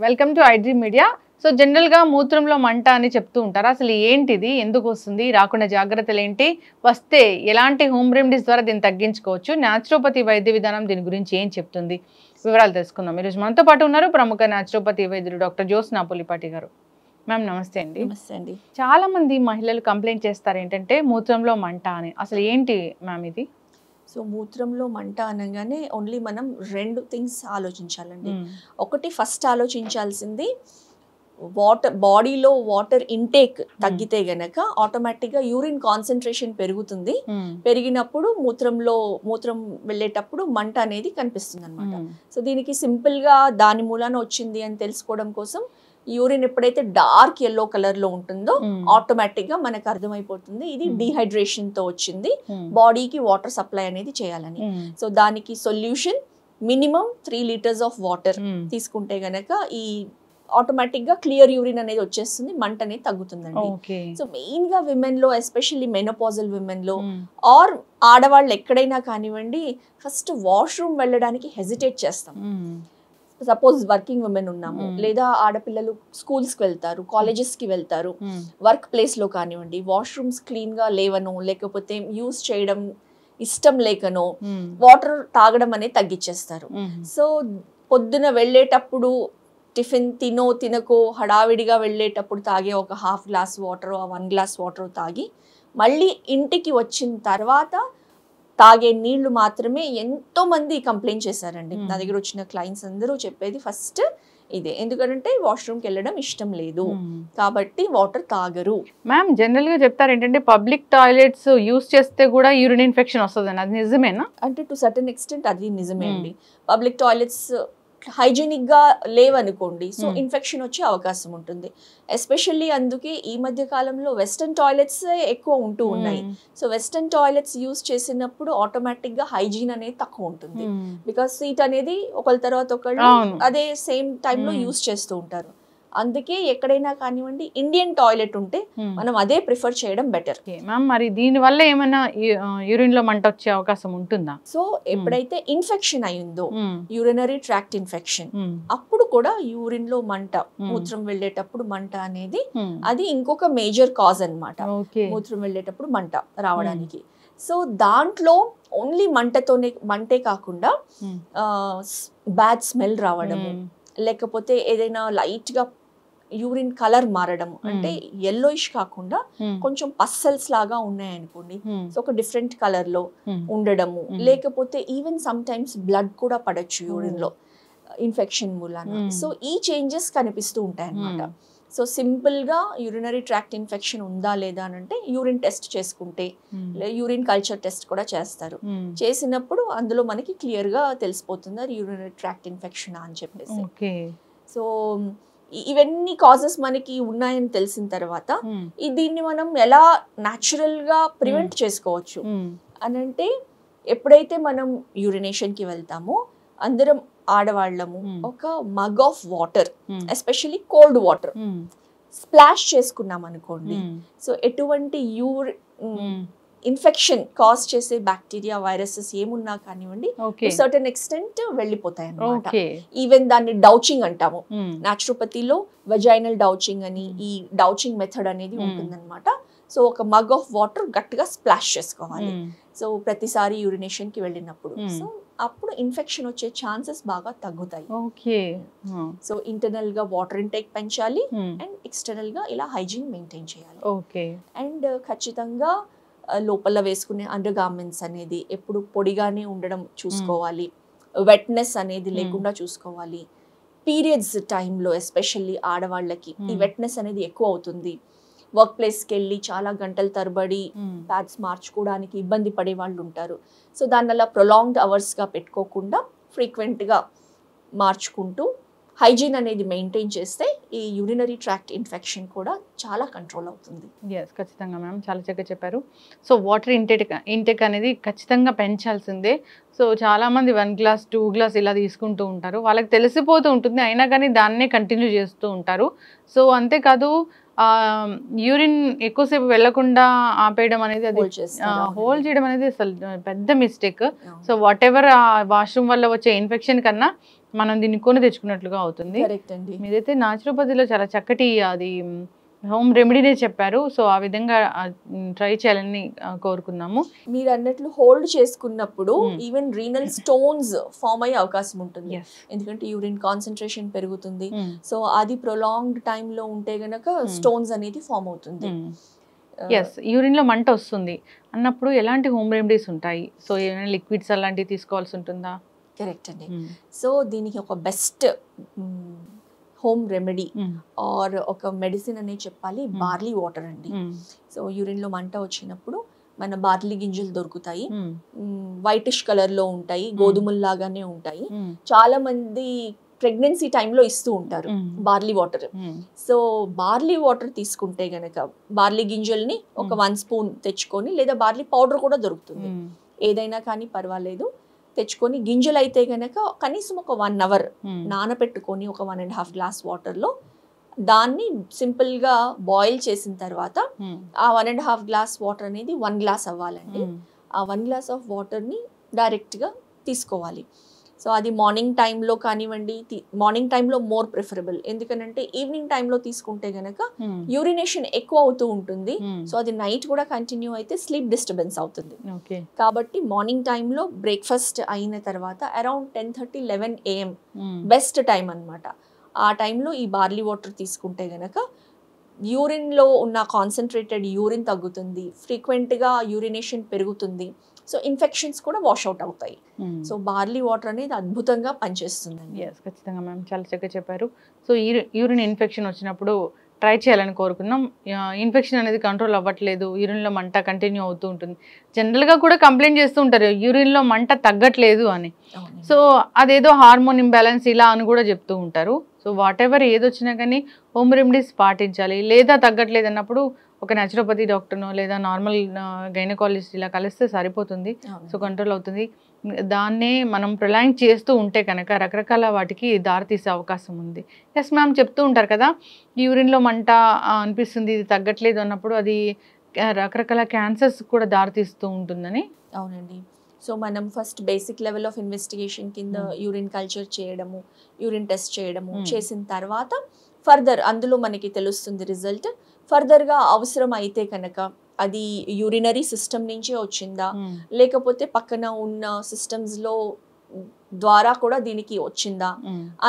Welcome to iDream media. So జనరల్గా మూత్రంలో మంట అని చెప్తూ ఉంటారు. అసలు ఏంటిది, ఎందుకు వస్తుంది, రాకుండా జాగ్రత్తలు ఏంటి, వస్తే ఎలాంటి హోమ్ రెమెడీస్ ద్వారా దీన్ని తగ్గించుకోవచ్చు, న్యాచురోపతి వైద్య విధానం దీని గురించి ఏం చెప్తుంది, వివరాలు తెలుసుకుందాం. ఈరోజు మనతో పాటు ఉన్నారు ప్రముఖ న్యాచురోపతి వైద్యులు డాక్టర్ జ్యోత్స్నా పులిపాటి గారు. మ్యామ్ నమస్తే అండి. నమస్తే అండి. చాలా మంది మహిళలు కంప్లైంట్ చేస్తారు ఏంటంటే మూత్రంలో మంట అని. అసలు ఏంటి మ్యామ్ ఇది? సో మూత్రంలో మంట అనగానే ఓన్లీ మనం రెండు థింగ్స్ ఆలోచించాలండి. ఒకటి ఫస్ట్ ఆలోచించాల్సింది బాడీలో వాటర్ ఇంటేక్ తగ్గితే గనక ఆటోమేటిక్గా యూరిన్ కాన్సన్ట్రేషన్ పెరుగుతుంది. పెరిగినప్పుడు మూత్రం వెళ్ళేటప్పుడు మంట అనేది కనిపిస్తుంది అనమాట. సో దీనికి సింపుల్గా దాని మూలాన వచ్చింది అని తెలుసుకోవడం కోసం యూరిన్ ఎప్పుడైతే డార్క్ ఎల్లో కలర్ లో ఉంటుందో ఆటోమేటిక్ గా మనకు అర్థమైపోతుంది ఇది డిహైడ్రేషన్ తో వచ్చింది, బాడీకి వాటర్ సప్లై అనేది చేయాలని. సో దానికి solution minimum 3 litres of water తీసుకుంటే గనక ఈ ఆటోమేటిక్ గా క్లియర్ యూరిన్ అనేది వచ్చేస్తుంది, మంట అనేది తగ్గుతుందండి. సో మెయిన్ గా విమెన్ లో, ఎస్పెషల్లీ మెనోపాజల్ విమెన్ లో ఆర్ ఆడవాళ్ళు ఎక్కడైనా కానివ్వండి, ఫస్ట్ వాష్రూమ్ వెళ్ళడానికి హెజిటేట్ చేస్తాం. సపోజ్ వర్కింగ్ ఉమెన్ ఉన్నాము, లేదా ఆడపిల్లలు స్కూల్స్కి వెళ్తారు, కాలేజెస్కి వెళ్తారు, వర్క్ ప్లేస్లో కానివ్వండి వాష్రూమ్స్ క్లీన్గా లేవనో లేకపోతే యూస్ చేయడం ఇష్టం లేకనో వాటర్ తాగడం అనేది తగ్గించేస్తారు. సో పొద్దున వెళ్ళేటప్పుడు టిఫిన్ తినకో హడావిడిగా వెళ్ళేటప్పుడు తాగే ఒక ½ గ్లాస్ వాటర్, 1 గ్లాస్ వాటర్ తాగి మళ్ళీ ఇంటికి వచ్చిన తర్వాత తాగే నీళ్లు మాత్రమే ఎంతో మంది కంప్లైంట్ చేశారండి. నా దగ్గర వచ్చిన క్లయింట్స్ అందరూ చెప్పేది ఫస్ట్ ఇదే. ఎందుకంటే వాష్రూమ్కి వెళ్ళడం ఇష్టం లేదు కాబట్టి వాటర్ తాగరు. మ్యామ్ జనరల్ గా చెప్తారు ఏంటంటే పబ్లిక్ టాయిలెట్స్ యూస్ చేస్తే కూడా యూరిన్ ఇన్ఫెక్షన్ వస్తుందని, అది నిజమేనా? అంటే టు సర్టన్ ఎక్స్టెంట్ అది నిజమే అండి. పబ్లిక్ టాయిలెట్స్ హైజీనిక్ గా లేవనుకోండి, సో ఇన్ఫెక్షన్ వచ్చే అవకాశం ఉంటుంది. ఎస్పెషల్లీ అందుకే ఈ మధ్య కాలంలో వెస్టర్న్ టాయిలెట్స్ ఎక్కువ ఉంటూ ఉన్నాయి. సో వెస్టర్న్ టాయిలెట్స్ యూస్ చేసినప్పుడు ఆటోమేటిక్ గా హైజీన్ అనేది తక్కువ ఉంటుంది. బికాస్ సీట్ అనేది ఒకళ్ళ తర్వాత ఒకళ్ళు అదే సేమ్ టైంలో యూస్ చేస్తూ ఉంటారు. అందుకే ఎక్కడైనా కానివ్వండి ఇండియన్ టాయిలెట్ ఉంటే మనం అదే ప్రిఫర్ చేయడం బెటర్. మ్యామ్ మరి దీని వల్ల ఏమైనా యూరిన్ లో మంట వచ్చే అవకాశం ఉంటుందా? సో ఎప్పుడైతే ఇన్ఫెక్షన్ అయిందో, యూరినరీ ట్రాక్ట్ ఇన్ఫెక్షన్, అప్పుడు కూడా యూరిన్ లో మంట, మూత్రం వెళ్ళేటప్పుడు మంట అనేది అది ఇంకొక మేజర్ కాజ్ అన్నమాట. మూత్రం వెళ్ళేటప్పుడు మంట రావడానికి. సో దాంట్లో ఓన్లీ మంటే కాకుండా బ్యాడ్ స్మెల్ రావడము, లేకపోతే ఏదైనా లైట్ గా యూరిన్ కలర్ మారడం, అంటే ఎల్లోయిష్ కాకుండా కొంచెం పస్సల్స్ లాగా ఉన్నాయనుకోండి, సో ఒక డిఫరెంట్ కలర్ లో ఉండడము, లేకపోతే ఈవెన్ సమ్ టైమ్స్ బ్లడ్ కూడా పడచ్చు యూరిన్ లో ఇన్ఫెక్షన్ మూలాన. సో ఈ చేంజెస్ కనిపిస్తూ ఉంటాయి అన్నమాట. సో సింపుల్ గా యూరినరీ ట్రాక్ట్ ఇన్ఫెక్షన్ ఉందా లేదా అని అంటే యూరిన్ టెస్ట్ చేసుకుంటే, యూరిన్ కల్చర్ టెస్ట్ కూడా చేస్తారు. చేసినప్పుడు అందులో మనకి క్లియర్ గా తెలిసిపోతుంది అది యూరినరీ ట్రాక్ట్ ఇన్ఫెక్షన్ అని చెప్పేసి. సో ఇవన్నీ కాజెస్ మనకి ఉన్నాయని తెలిసిన తర్వాత దీన్ని మనం ఎలా న్యాచురల్ గా ప్రివెంట్ చేసుకోవచ్చు అని అంటే, ఎప్పుడైతే మనం యూరినేషన్ కి వెళ్తామో అందరం ఆడవాళ్ళము ఒక mug of water, especially cold water splash చేసుకున్నాం అనుకోండి, సో ఎటువంటి ఇన్ఫెక్షన్ కాజ్ చేసే బ్యాక్టీరియా, వైరసెస్ ఏమున్నా కానివ్వండి సర్టన్ ఎక్స్టెంట్ వెళ్ళిపోతాయి అన్నమాట. ఈవెన్ దాన్ని డౌచింగ్ అంటాము న్యాచురోపతిలో, వెజైనల్ డౌచింగ్ అని ఈ డౌచింగ్ మెథడ్ అనేది ఉంటుందన్నమాట. సో ఒక మగ్ ఆఫ్ వాటర్ గట్టిగా స్ప్లాష్ చేసుకోవాలి సో ప్రతిసారి యూరినేషన్ కి వెళ్ళినప్పుడు. సో అప్పుడు ఇన్ఫెక్షన్ వచ్చే ఛాన్సెస్ బాగా తగ్గుతాయి. సో ఇంటర్నల్ గా వాటర్ ఇంటేక్ పెంచాలి అండ్ ఎక్స్టర్నల్ గా ఇలా హైజీన్ మెయింటైన్ చేయాలి. అండ్ ఖచ్చితంగా లోపల వేసుకునే అండర్ గార్మెంట్స్ అనేది ఎప్పుడు పొడిగానే ఉండడం చూసుకోవాలి, వెట్నెస్ అనేది లేకుండా చూసుకోవాలి. పీరియడ్స్ టైంలో ఎస్పెషల్లీ ఆడవాళ్ళకి ఈ వెట్నెస్ అనేది ఎక్కువ అవుతుంది. వర్క్ ప్లేస్కి వెళ్ళి చాలా గంటల తరబడి ప్యాడ్స్ మార్చుకోవడానికి ఇబ్బంది పడే వాళ్ళు ఉంటారు. సో దానివల్ల ప్రొలాంగ్డ్ అవర్స్గా పెట్టుకోకుండా ఫ్రీక్వెంట్గా మార్చుకుంటూ హైజీన్ అనేది మెయింటైన్ చేస్తే ఈ యూరినరీ ట్రాక్ట్ ఇన్ఫెక్షన్ కూడా చాలా కంట్రోల్ అవుతుంది. ఖచ్చితంగా మ్యామ్, చాలా చక్కగా చెప్పారు. సో వాటర్ ఇంటేక్ అనేది ఖచ్చితంగా పెంచాల్సిందే. సో చాలామంది 1 గ్లాస్ 2 గ్లాస్ ఇలా తీసుకుంటూ ఉంటారు, వాళ్ళకి తెలిసిపోతూ ఉంటుంది, అయినా కానీ దాన్నే కంటిన్యూ చేస్తూ ఉంటారు. సో అంతేకాదు యూరిన్ ఎక్కువసేపు వెళ్లకుండా ఆపేయడం అనేది, అది హోల్డ్ చేయడం అనేది అసలు పెద్ద mistake. So what ever washroom వల్ల వచ్చే ఇన్ఫెక్షన్ కన్నా మనం దీన్ని కొని తెచ్చుకున్నట్లుగా అవుతుంది. కరెక్ట్ అండి. మీరైతే నాచురోపతిలో చాలా చక్కటి అది హోమ్ రెమెడీనే చెప్పారు. సో ఆ విధంగా ట్రై చేయాలని కోరుకున్నాము. మీరు అన్నట్లు హోల్డ్ చేసుకున్నప్పుడు ఈవెన్ రీనల్ స్టోన్స్ ఫామ్ అయ్యే అవకాశం ఉంటుంది. ఎందుకంటే యూరిన్ కాన్సన్ట్రేషన్ పెరుగుతుంది. సో అది ప్రొలాంగ్డ్ టైంలో ఉంటే గనక స్టోన్స్ అనేది ఫామ్ అవుతుంది. యూరిన్ లో మంట వస్తుంది అన్నప్పుడు ఎలాంటి హోమ్ రెమెడీస్ ఉంటాయి? సో ఏమైనా లిక్విడ్స్ అలాంటివి తీసుకోవాల్సి ఉంటుందా? కరెక్ట్ అండి. సో దీనికి ఒక బెస్ట్ హోమ్ రెమెడీ ఆర్ ఒక మెడిసిన్ అనే చెప్పాలి, బార్లీ వాటర్ అండి. సో యూరిన్లో మంట వచ్చినప్పుడు మన బార్లీ గింజలు దొరుకుతాయి, వైటిష్ కలర్లో ఉంటాయి, గోధుమల్లాగానే ఉంటాయి. చాలా మంది ప్రెగ్నెన్సీ టైంలో ఇస్తూ ఉంటారు barley water. So barley water తీసుకుంటే గనక బార్లీ గింజల్ని ఒక 1 స్పూన్ తెచ్చుకొని, లేదా బార్లీ పౌడర్ కూడా దొరుకుతుంది, ఏదైనా కానీ పర్వాలేదు, తెచ్చుకొని గింజలు అయితే గనక కనీసం ఒక 1 అవర్ నానబెట్టుకొని ఒక 1.5 గ్లాస్ వాటర్లో దాన్ని సింపుల్గా బాయిల్ చేసిన తర్వాత ఆ 1.5 గ్లాస్ వాటర్ అనేది 1 గ్లాస్ అవ్వాలండి. ఆ 1 గ్లాస్ ఆఫ్ వాటర్ని డైరెక్ట్గా తీసుకోవాలి. సో అది మార్నింగ్ టైంలో కానివ్వండి, మార్నింగ్ టైంలో మోర్ ప్రిఫరబుల్. ఎందుకనంటే ఈవినింగ్ టైంలో తీసుకుంటే గనక యూరినేషన్ ఎక్కువ అవుతూ ఉంటుంది. సో అది నైట్ కూడా కంటిన్యూ అయితే స్లీప్ డిస్టర్బెన్స్ అవుతుంది. కాబట్టి మార్నింగ్ టైంలో బ్రేక్ఫాస్ట్ అయిన తర్వాత అరౌండ్ 10:30-11 AM బెస్ట్ టైం అన్నమాట. ఆ టైంలో ఈ బార్లీ వాటర్ తీసుకుంటే గనక యూరిన్లో ఉన్న కాన్సన్ట్రేటెడ్ యూరిన్ తగ్గుతుంది, ఫ్రీక్వెంట్గా యూరినేషన్ పెరుగుతుంది. సో ఇన్ఫెక్షన్స్ కూడా వాష్ అవుట్ అవుతాయి. సో బార్లీ వాటర్ అనేది అద్భుతంగా పనిచేస్తుందండి. ఖచ్చితంగా మ్యామ్, చాలా చక్కగా చెప్పారు. సో యూరిన్ ఇన్ఫెక్షన్ వచ్చినప్పుడు ట్రై చేయాలని కోరుకున్నాం. ఇన్ఫెక్షన్ అనేది కంట్రోల్ అవ్వట్లేదు, యూరిన్లో మంట కంటిన్యూ అవుతూ ఉంటుంది. జనరల్గా కూడా కంప్లైంట్ చేస్తూ ఉంటారు యూరిన్లో మంట తగ్గట్లేదు అని. సో అదేదో హార్మోన్ ఇంబ్యాలెన్స్ ఇలా అని కూడా చెప్తూ ఉంటారు. సో వాట్ ఎవర్ ఏదొచ్చినా కానీ హోమ్ రెమెడీస్ పాటించాలి. లేదా తగ్గట్లేదు అన్నప్పుడు ఒక న్యాచురోపతి డాక్టర్నో లేదా నార్మల్ గైనకాలజిస్ట్ ఇలా కలిస్తే సరిపోతుంది. సో కంట్రోల్ అవుతుంది. దాన్నే మనం ప్రొలాంగ్ చేస్తూ ఉంటే కనుక రకరకాల వాటికి దారితీసే అవకాశం ఉంది. ఎస్ మ్యామ్, చెప్తూ ఉంటారు కదా యూరిన్లో మంట అనిపిస్తుంది, ఇది తగ్గట్లేదు అన్నప్పుడు అది రకరకాల క్యాన్సర్స్ కూడా దారితీస్తూ ఉంటుందని. అవునండి. సో మనం first basic level of investigation కింద యూరిన్ కల్చర్ చేయడము, యూరిన్ టెస్ట్ చేయడము చేసిన తర్వాత ఫర్దర్ అందులో మనకి తెలుస్తుంది రిజల్ట్. ఫర్దర్గా అవసరం అయితే కనుక అది యూరినరీ సిస్టమ్ నుంచే వచ్చిందా, లేకపోతే పక్కన ఉన్న సిస్టమ్స్లో ద్వారా కూడా దీనికి వచ్చిందా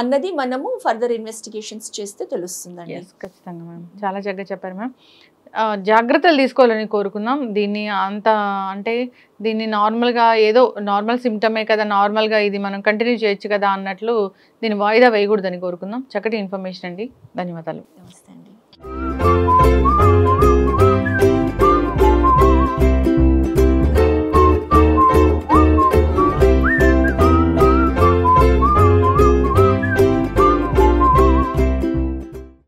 అన్నది మనము ఫర్దర్ ఇన్వెస్టిగేషన్స్ చేస్తే తెలుస్తుందండి. ఖచ్చితంగా మ్యామ్, చాలా చక్కగా చెప్పారు మ్యామ్. జాగ్రత్తలు తీసుకోవాలని కోరుకున్నాం. దీన్ని అంత అంటే దీన్ని నార్మల్గా ఏదో నార్మల్ సిమ్టమే కదా, నార్మల్గా ఇది మనం కంటిన్యూ చేయొచ్చు కదా అన్నట్లు దీన్ని వాయిదా వేయకూడదని కోరుకుందాం. చక్కటి ఇన్ఫర్మేషన్ అండి, ధన్యవాదాలు. నమస్తే అండి.